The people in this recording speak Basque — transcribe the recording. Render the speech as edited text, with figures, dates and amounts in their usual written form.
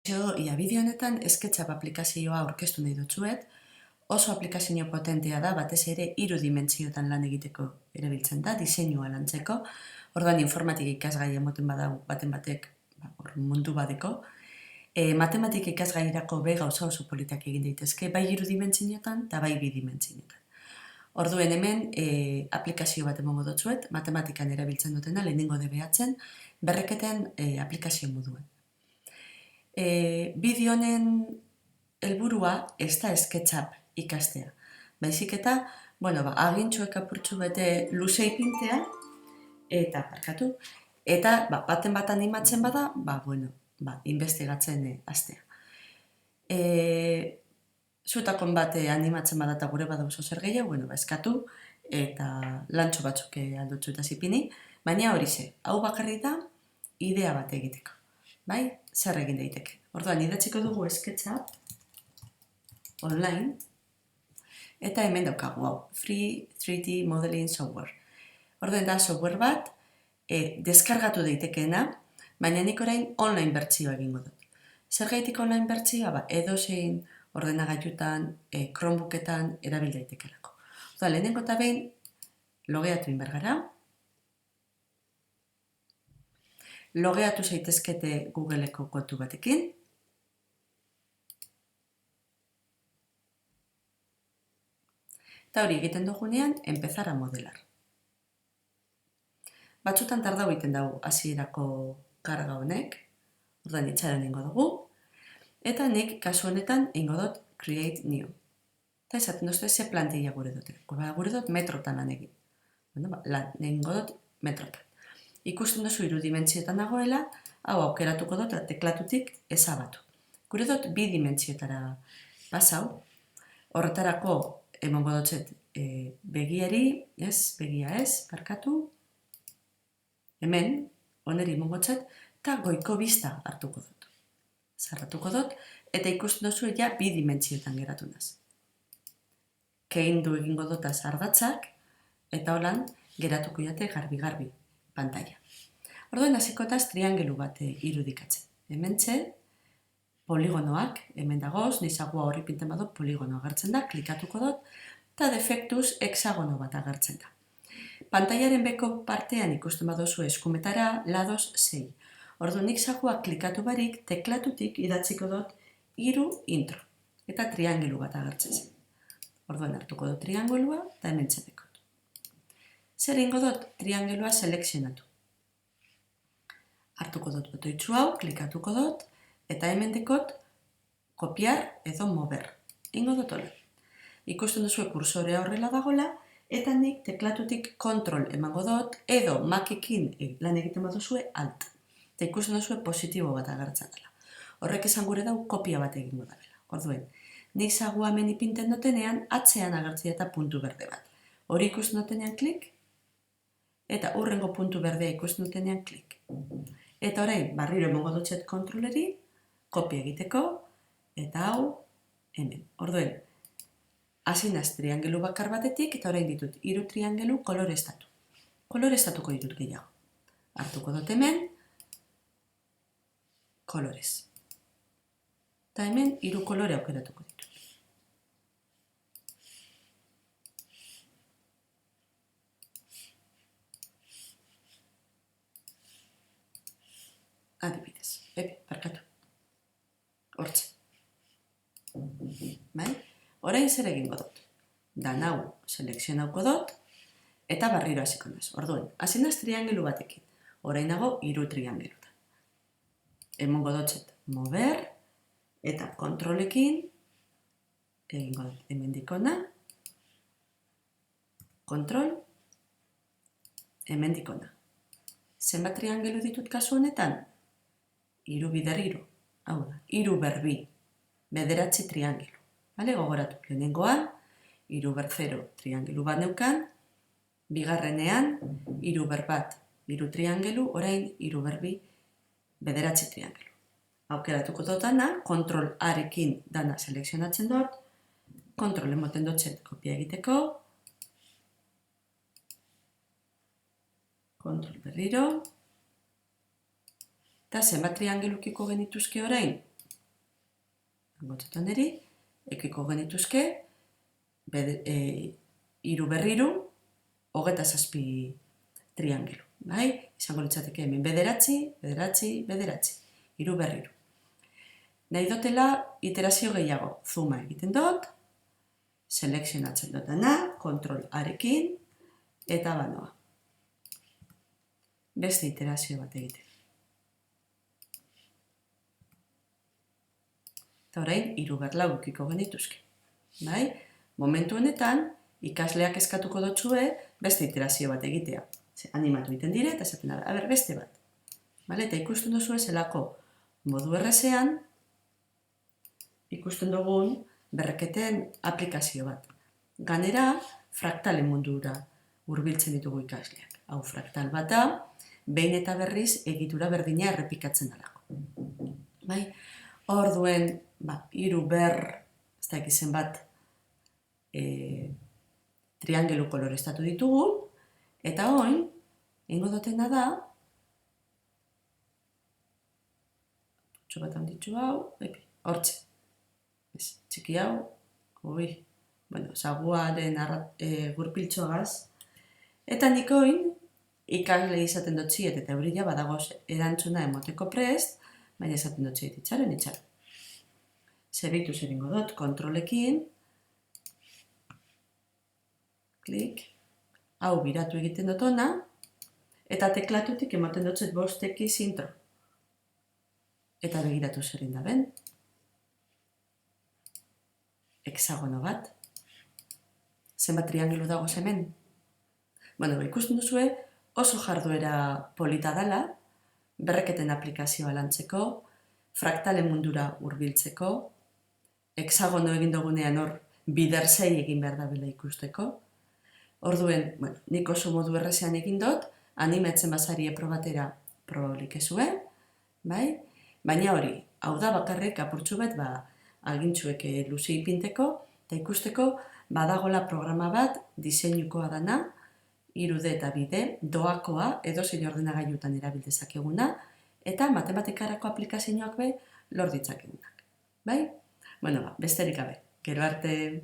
Ia bideo honetan SketchUp aplikazioa aurkeztu nahi dutzuet. Oso aplikazio potentea da, batez ere 3 dimentsiotan lan egiteko erabiltzen da, diseinua lantzeko. Orduan informatika ikasgai emoten badau baten batek mundu badeko. Matematika ikasgairako be gauza oso politak egin daitezke, bai 3 dimentsiotan eta bai 2 dimentsiotan. Orduen hemen aplikazio bat emango dutzuet, matematikan erabiltzen dutena, lehenengo DBH-en, berreketen aplikazio moduen. Bideo honen helburua ez da SketchUp ikastea. Baizik eta, agintxuek apurtxu bete luze ipintea, eta baten bat animatzen bada, investigatzen hastea. Zuetakon bat animatzen bada eta gure bada oso zer gehiago, eskatu, eta lantxo batzuk aldotzu eta zipini, baina hori ze, hau bakarri da, idea bat egiteko. Bai, zer egin daiteke. Orduan, idatziko dugu SketchUp online, eta hemen daukagu hau, Free 3D Modeling Software. Orduan da software bat, deskargatu daitekeena, baina nik orain online bertsioa egingo dut. Zer gaitik online bertsioa? Edozein ordenagailutan, Chromebooketan erabil daitekelako. Orduan, lehenengo eta behin, logeatu inbergara. Logeatu zaitezkete Googleeko kontu batekin. Eta hori egiten dugunean, empezar a modelar. Batzutan tardau egiten dugu hasierako karga honek. Orduan itxaron ingo dugu. Eta nik kasu honetan ingo dut create new. Eta esaten duzte ze plantilla gure dut. Gure dut metrotan lan egin. Ingo dut metrotan. Ikusten duzu 3 dimentsioetan dagoela, hau aukeratuko dut teklatutik ezabatu. Gure dut 2 dimentsiotara pasau, horretarako emongo dutzet begiari, begia ez, barkatu, hemen, oneri emongo dutzet, eta goiko bista hartuko dut. Zarratuko dut, eta ikusten duzu 2 dimentsioetan geratu naz. Keindu egingo dut ardatzak, eta holan geratuko jate garbi-garbi pantalla. Orduan, hasikoetaz triangelu bat irudikatzen. Hemen poligonoak, hemen dagoz, nizagua hori pinten badut, poligono agertzen da, klikatuko dut, eta defektuz hexagono bat agertzen da. Pantailaren beko partean ikusten baduzu eskumetara, lados 6. Orduan, nik zagua klikatu barik, teklatutik idatziko dut 3 intro, eta triangelu bat agertzen zen. Orduan, hartuko dut triangelua, eta hemen txedeko. Zer ingo dut triangelua selekzionatu. Hartuko dut botoitzu hau, klikatuko dut, eta hemen dekot kopiar edo mover. Ingo dut hola. Ikusten duzu kursorea horrela dagoela, eta nik teklatutik kontrol emango dut, edo Macekin lan egiten baduzue alt. Eta ikusten duzu positibo bat agertzen dela. Horrek esan gure dau kopia bat egingo dela. Orduen, nik zagua hemen ipinten dutenean, atzean agertzea eta puntu berde bat. Hori ikusten dutenean klik, eta hurrengo puntu berdea ikusten dutenean klik. Eta orain, barriro emongo dutxet kontroleri, kopia egiteko, eta hau, hemen. Orduen, hasi naz triangelu bakar batetik, eta orain ditut 3 triangelu koloreztatu. Koloreztatuko ditut gehiago. Hartuko dut hemen, kolorez. Eta hemen 3 kolore aukeratuko ditut. Adibidez, barkatu. Hortxe. Orain zer egingo dut. Dan hau selekzionauko dut, eta barriro hasiko naz. Orduan, hasi naz triangelu batekin. Orain nago 3 triangelutan. Emongo dutxet mover, eta kontrolekin, egingo dut hemendikona, kontrol, hemendikona. Zenbat triangelu ditut kasu honetan? 3 bider 3, hau da, 3 ber 2, 9 triangelu. Gogoratu, lehenengoan, 3 ber 0 triangelu bat neukan, bigarrenean, 3 ber 1, 3 triangelu, orain 3 ber 2, 9 triangelu. Aukeratuko dutana, kontrol arekin dana selekzionatzen dut, kontrol emoten dutzet kopia egiteko, kontrol berriro, eta zenbat triangelukiko genituzke orain? Gotzetan eri, ekiko genituzke, iru berriru, 27 triangelu. Bai? Izango litzateke hemen bederatzi, iru berriru. Nahi dotela iterazio gehiago, zuma egiten dut, selekzionatzen dutena, kontrol arekin, eta banoa. Beste iterazio bat egiten. Eta orain, iru berlau ukiko genituzke. Bai? Momentu honetan, ikasleak eskatuko dotzue beste iterazio bat egitea. Animatu egiten dire eta esaten da, beste bat. Bale? Eta ikusten duzu zelako modu errezean, ikusten dugun berreketen aplikazio bat. Ganera, fraktalen mundura hurbiltzen ditugu ikasleak. Hau fraktal bat da, behin eta berriz egitura berdina errepikatzen dalako. Bai? Orduen, hiru ez da ekizen bat, triangelu koloreztatu ditugu, eta oin, ingo dutena da, bat handitxu hau, hortxe. Txiki hau, zaguaren gurpiltxoagaz, eta nik oin, ikasle izaten dutziet eta eurila badagoz erantzuna emoteko prest, baina esaten dutziet itxaron. Zeritu zeringo dut, kontrolekin, klik, hau biratu egiten dut ona, eta teklatutik emoten dutzet bosteki zintro. Eta begiratu zerin da ben. Hexagono bat. Zenbat triangelu dago hemen. Ikusten duzue oso jarduera polita dela, berreketen aplikazioa lantzeko, fraktalen mundura hurbiltzeko, hexagono egin dugunean hor biderzei egin behar da bela ikusteko. Orduen, nik oso modu errezean egin dut, animatzen bazarie probatera probabilik ezue, bai? Baina hori, hau da bakarrik apurtxu bat, agintxuek luze ipinteko, eta ikusteko badagola programa bat diseinukoa dana, 3D eta 2D, doakoa, edozein ordenagailutan erabildezak eguna, eta matematikarako aplikazioak be lor ditzakegunak. Bai? Besterik gabe, gero arte!